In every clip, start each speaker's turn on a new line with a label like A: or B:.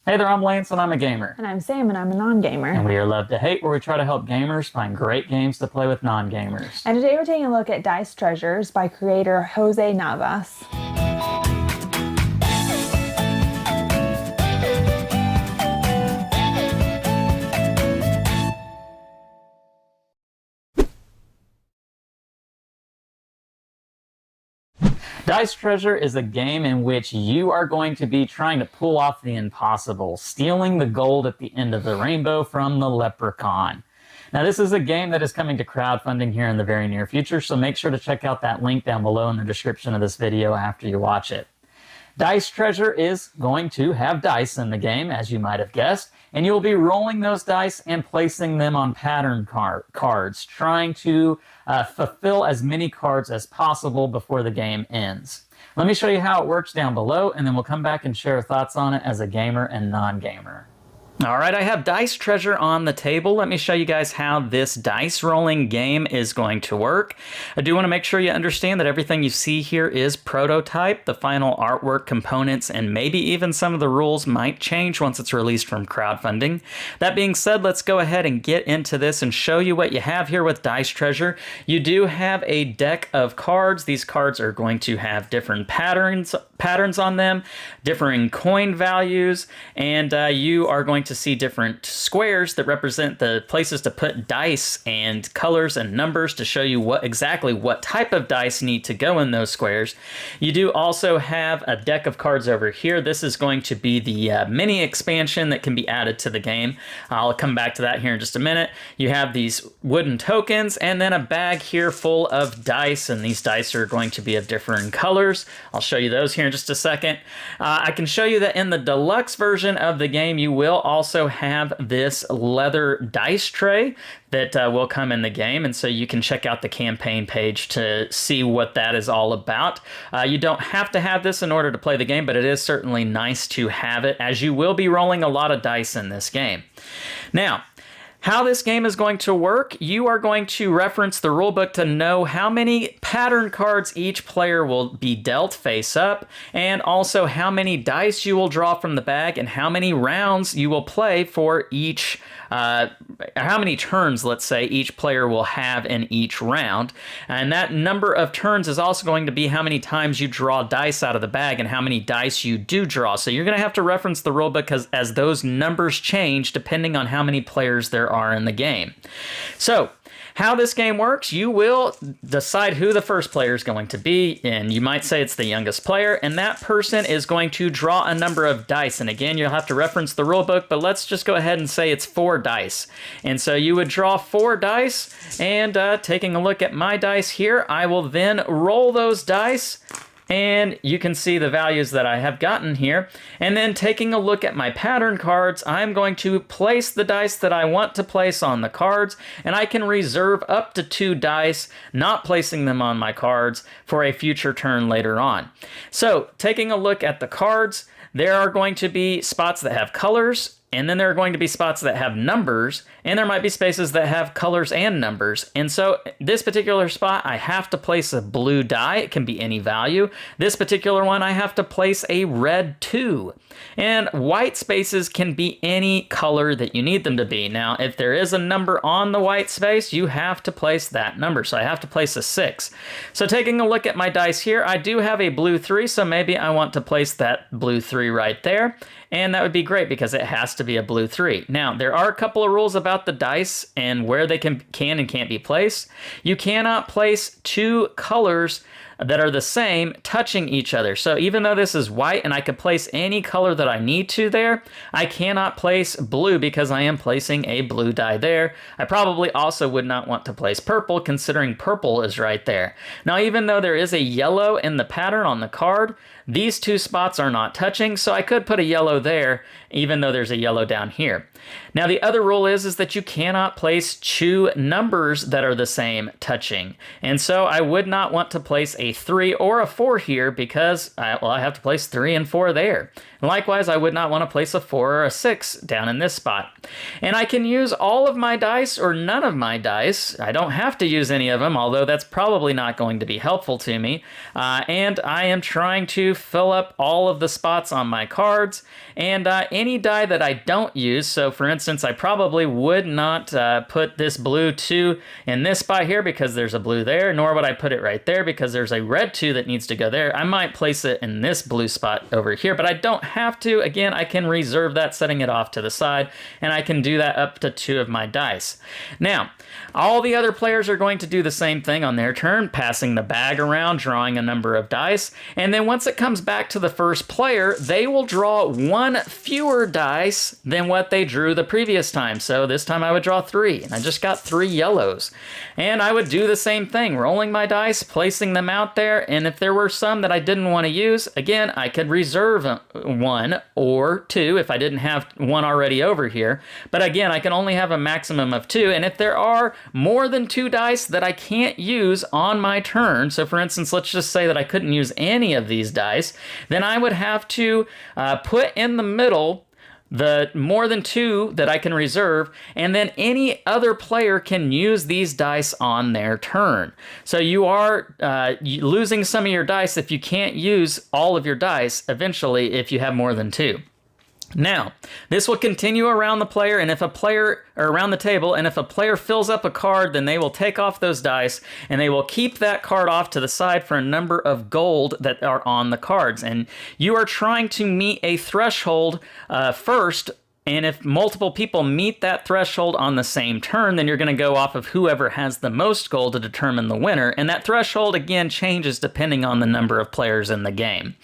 A: Hey there, I'm Lance and I'm a gamer.
B: And I'm Sam and I'm a non-gamer.
A: And we are Love to Hate, where we try to help gamers find great games to play with non-gamers.
B: And today we're taking a look at Dice Treasures by creator José Navas.
A: Dice Treasure is a game in which you are going to be trying to pull off the impossible, stealing the gold at the end of the rainbow from the leprechaun. Now, this is a game that is coming to crowdfunding here in the very near future, so make sure to check out that link down below in the description of this video after you watch it. Dice Treasure is going to have dice in the game, as you might have guessed, and you'll be rolling those dice and placing them on pattern cards, trying to fulfill as many cards as possible before the game ends. Let me show you how it works down below, and then we'll come back and share thoughts on it as a gamer and non-gamer. All right, I have Dice Treasure on the table. Let me show you guys how this dice rolling game is going to work. I do want to make sure you understand that everything you see here is prototype. The final artwork, components, and maybe even some of the rules might change once it's released from crowdfunding. That being said, let's go ahead and get into this and show you what you have here with Dice Treasure. You do have a deck of cards. These cards are going to have different patterns on them, differing coin values, and you are going to see different squares that represent the places to put dice and colors and numbers to show you exactly what type of dice need to go in those squares. You do also have a deck of cards over here. This is going to be the mini expansion that can be added to the game. I'll come back to that here in just a minute. You have these wooden tokens and then a bag here full of dice, and these dice are going to be of different colors. I'll show you those here in just a second. I can show you that in the deluxe version of the game, you will also have this leather dice tray that will come in the game, and so you can check out the campaign page to see what that is all about. You don't have to have this in order to play the game, but it is certainly nice to have it, as you will be rolling a lot of dice in this game. Now, how this game is going to work, you are going to reference the rulebook to know how many pattern cards each player will be dealt face up, and also how many dice you will draw from the bag and how many rounds you will play for each, how many turns, let's say, each player will have in each round. And that number of turns is also going to be how many times you draw dice out of the bag and how many dice you do draw. So you're going to have to reference the rulebook as those numbers change depending on how many players there are in the game. So how this game works, you will decide who the first player is going to be, and you might say it's the youngest player, and that person is going to draw a number of dice. And again, you'll have to reference the rule book, but let's just go ahead and say it's 4 dice. And so you would draw 4 dice, and taking a look at my dice here, I will then roll those dice, and you can see the values that I have gotten here. And then taking a look at my pattern cards, I'm going to place the dice that I want to place on the cards, and I can reserve up to 2 dice, not placing them on my cards, for a future turn later on. So taking a look at the cards, there are going to be spots that have colors, and then there are going to be spots that have numbers, and there might be spaces that have colors and numbers. And so this particular spot, I have to place a blue die. It can be any value. This particular one, I have to place a red 2. And white spaces can be any color that you need them to be. Now, if there is a number on the white space, you have to place that number. So I have to place a 6. So taking a look at my dice here, I do have a blue 3, so maybe I want to place that blue 3 right there. And that would be great because it has to be a blue 3. Now, there are a couple of rules about the dice and where they can and can't be placed. You cannot place 2 colors that are the same touching each other. So even though this is white and I could place any color that I need to there, I cannot place blue because I am placing a blue die there. I probably also would not want to place purple, considering purple is right there. Now, even though there is a yellow in the pattern on the card, these 2 spots are not touching, so I could put a yellow there, even though there's a yellow down here. Now, the other rule is that you cannot place 2 numbers that are the same touching. And so I would not want to place a 3 or a 4 here because I have to place 3 and 4 there. Likewise, I would not want to place a 4 or a 6 down in this spot. And I can use all of my dice or none of my dice. I don't have to use any of them, although that's probably not going to be helpful to me. And I am trying to fill up all of the spots on my cards. And any die that I don't use, so for instance, I probably would not put this blue 2 in this spot here because there's a blue there, nor would I put it right there because there's a red 2 that needs to go there. I might place it in this blue spot over here, but I don't have to. Again, I can reserve that, setting it off to the side, and I can do that up to 2 of my dice. Now, all the other players are going to do the same thing on their turn, passing the bag around, drawing a number of dice, and then once it comes back to the first player, they will draw 1 fewer dice than what they drew the previous time. So this time I would draw 3, and I just got 3 yellows. And I would do the same thing, rolling my dice, placing them out there, and if there were some that I didn't want to use, again, I could reserve 1 or 2 if I didn't have 1 already over here. But again, I can only have a maximum of 2, and if there are more than 2 dice that I can't use on my turn, so for instance, let's just say that I couldn't use any of these dice, then I would have to put in the middle the more than 2 that I can reserve, and then any other player can use these dice on their turn. So you are losing some of your dice if you can't use all of your dice eventually if you have more than 2. Now, this will continue around the player, and if a player, or around the table, and if a player fills up a card, then they will take off those dice, and they will keep that card off to the side for a number of gold that are on the cards. And you are trying to meet a threshold first, and if multiple people meet that threshold on the same turn, then you're going to go off of whoever has the most gold to determine the winner. And that threshold, again, changes depending on the number of players in the game.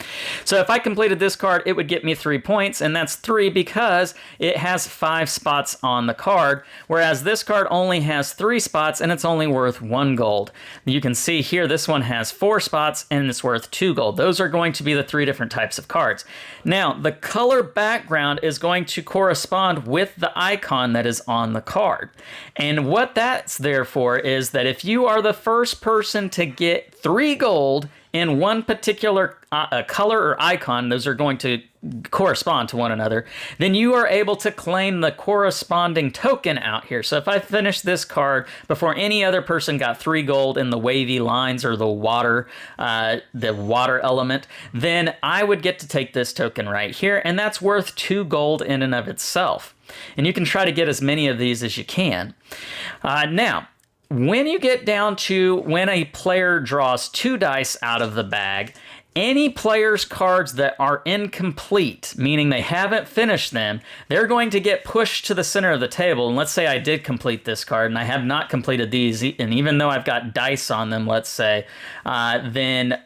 A: So if I completed this card, it would get me 3 points, and that's 3 because it has 5 spots on the card, whereas this card only has 3 spots, and it's only worth 1 gold. You can see here, this one has 4 spots, and it's worth 2 gold. Those are going to be the 3 different types of cards. Now, the color background is going to correspond with the icon that is on the card. And what that's there for is that if you are the first person to get 3 gold in one particular color or icon, those are going to correspond to one another, then you are able to claim the corresponding token out here. So if I finish this card before any other person got 3 gold in the wavy lines or the water element, then I would get to take this token right here, and that's worth 2 gold in and of itself. And you can try to get as many of these as you can. Now, when you get down to when a player draws 2 dice out of the bag, any player's cards that are incomplete, meaning they haven't finished them, they're going to get pushed to the center of the table. And let's say I did complete this card and I have not completed these, and even though I've got dice on them, let's say, then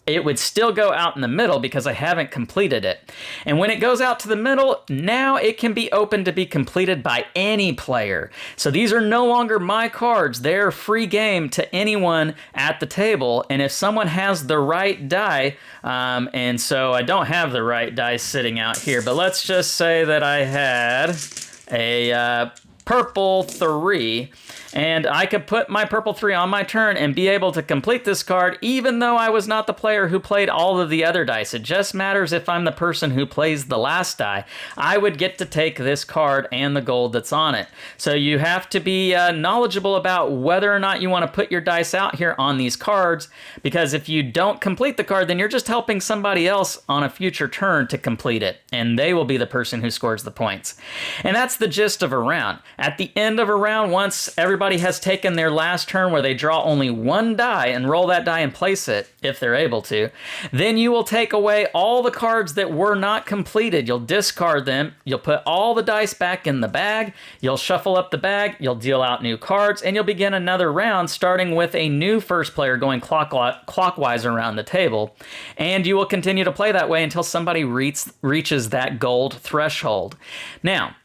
A: it would still go out in the middle because I haven't completed it. And when it goes out to the middle, now it can be open to be completed by any player. So these are no longer my cards. They're free game to anyone at the table. And if someone has the right die, and so I don't have the right die sitting out here, but let's just say that I had a purple 3, and I could put my purple 3 on my turn and be able to complete this card even though I was not the player who played all of the other dice. It just matters if I'm the person who plays the last die. I would get to take this card and the gold that's on it. So you have to be knowledgeable about whether or not you want to put your dice out here on these cards, because if you don't complete the card, then you're just helping somebody else on a future turn to complete it, and they will be the person who scores the points. And that's the gist of a round. At the end of a round, once everybody has taken their last turn where they draw only 1 die and roll that die and place it, if they're able to, then you will take away all the cards that were not completed. You'll discard them, you'll put all the dice back in the bag, you'll shuffle up the bag, you'll deal out new cards, and you'll begin another round starting with a new first player going clockwise around the table. And you will continue to play that way until somebody reaches that gold threshold. Now,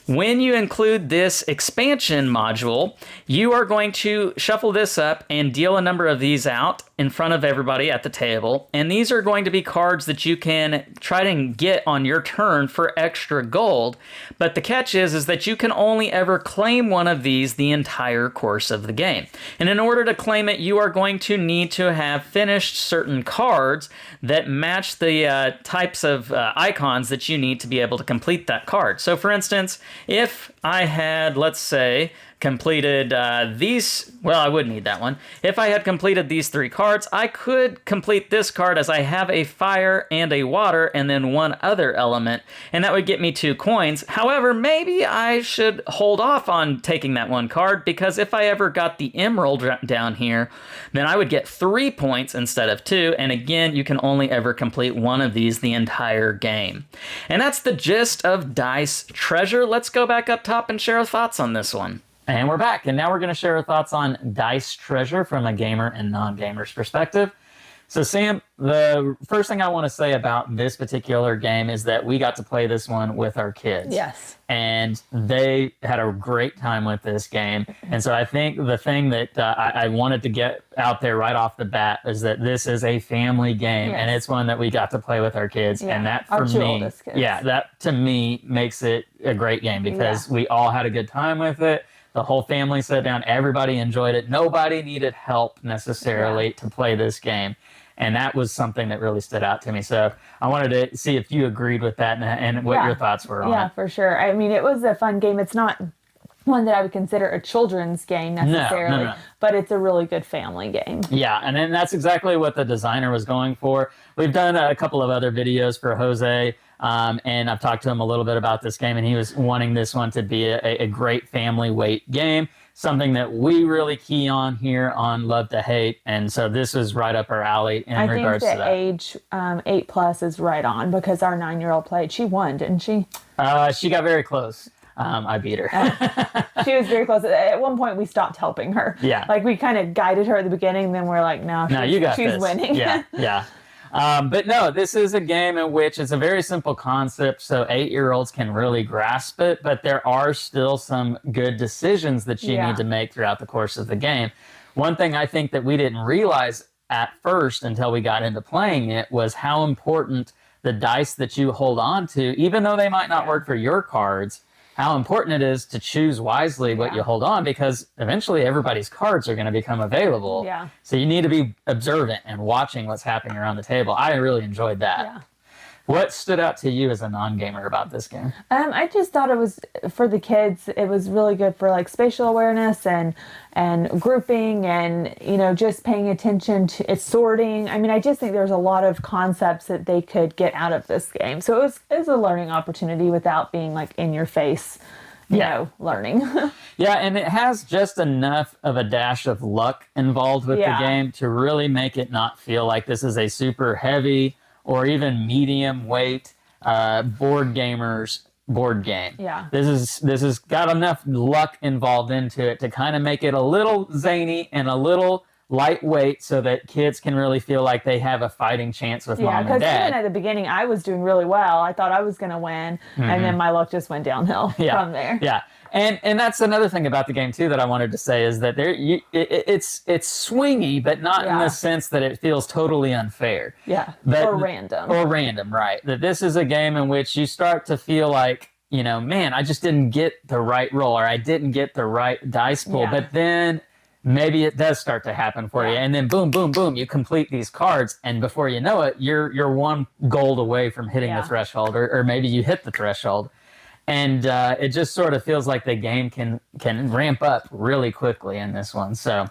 A: when you include this expansion module, you are going to shuffle this up and deal a number of these out, in front of everybody at the table, and these are going to be cards that you can try to get on your turn for extra gold. But the catch is that you can only ever claim one of these the entire course of the game. And in order to claim it, you are going to need to have finished certain cards that match the types of icons that you need to be able to complete that card. So for instance, if I had, let's say, completed these, well, I would need that one. If I had completed these 3 cards, I could complete this card as I have a fire and a water and then one other element, and that would get me 2 coins. However, maybe I should hold off on taking that one card, because if I ever got the emerald down here, then I would get 3 points instead of 2, and again, you can only ever complete one of these the entire game. And that's the gist of Dice Treasure. Let's go back up top and share our thoughts on this one. And we're back, and now we're going to share our thoughts on Dice Treasure from a gamer and non-gamer's perspective. So, Sam, the first thing I want to say about this particular game is that we got to play this one with our kids.
B: Yes.
A: And they had a great time with this game. And so I think the thing that I wanted to get out there right off the bat is that this is a family game, and it's one that we got to play with our kids. Yeah. And that, for me, that to me makes it a great game, because we all had a good time with it. The whole family sat down. Everybody enjoyed it. Nobody needed help necessarily to play this game. And that was something that really stood out to me. So I wanted to see if you agreed with that and what your thoughts were on it.
B: Yeah, for sure. I mean, it was a fun game. It's not one that I would consider a children's game necessarily, no. But it's a really good family game. Yeah,
A: and then that's exactly what the designer was going for. We've done a couple of other videos for Jose, and I've talked to him a little bit about this game, and he was wanting this one to be a great family weight game, something that we really key on here on Love to Hate, and so this is right up our alley in regards to that.
B: I think the age 8+ is right on, because our 9-year-old played. She won, didn't she?
A: She got very close. I beat her.
B: She was very close. At one point, we stopped helping her.
A: Yeah.
B: Like, we kind of guided her at the beginning, then we're like, no, she's winning.
A: Yeah, yeah. But no, this is a game in which it's a very simple concept, so 8-year-olds can really grasp it, but there are still some good decisions that you need to make throughout the course of the game. One thing I think that we didn't realize at first until we got into playing it was how important the dice that you hold on to, even though they might not work for your cards, how important it is to choose wisely what you hold on, because eventually everybody's cards are going to become available.
B: Yeah.
A: So you need to be observant and watching what's happening around the table. I really enjoyed that. Yeah. What stood out to you as a non-gamer about this game?
B: I just thought it was, for the kids, it was really good for like spatial awareness and grouping and, you know, just paying attention to its sorting. I mean, I just think there's a lot of concepts that they could get out of this game. So it was a learning opportunity without being like in your face, you know, learning.
A: Yeah, and it has just enough of a dash of luck involved with the game to really make it not feel like this is a super heavy or even medium weight board gamers board game.
B: Yeah.
A: This has got enough luck involved into it to kind of make it a little zany and a little lightweight so that kids can really feel like they have a fighting chance with mom and dad.
B: Yeah, because even at the beginning, I was doing really well. I thought I was going to win, and then my luck just went downhill from there.
A: Yeah. And that's another thing about the game too that I wanted to say is that it's swingy, but not in the sense that it feels totally unfair.
B: Yeah, or random.
A: Or random, right. That this is a game in which you start to feel like, you know, man, I just didn't get the right roll, or I didn't get the right dice pull, but then maybe it does start to happen for you, and then boom, boom, boom, you complete these cards, and before you know it, you're 1 gold away from hitting the threshold, or maybe you hit the threshold. And it just sort of feels like the game can ramp up really quickly in this one. So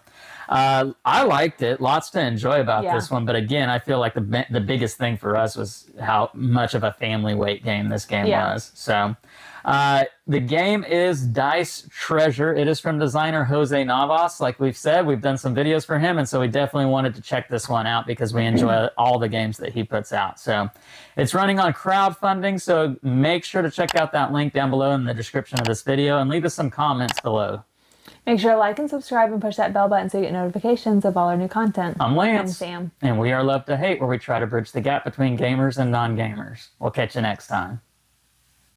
A: I liked it. Lots to enjoy about this one. But again, I feel like the biggest thing for us was how much of a family weight game this game was. So the game is Dice Treasure. It is from designer José Navas. Like we've said, we've done some videos for him, and so we definitely wanted to check this one out because we enjoy all the games that he puts out. So it's running on crowdfunding, so make sure to check out that link down below in the description of this video and leave us some comments below.
B: Make sure to like and subscribe and push that bell button so you get notifications of all our new content.
A: I'm Lance.
B: I'm Sam.
A: And we are Love to Hate, where we try to bridge the gap between gamers and non-gamers. We'll catch you next time.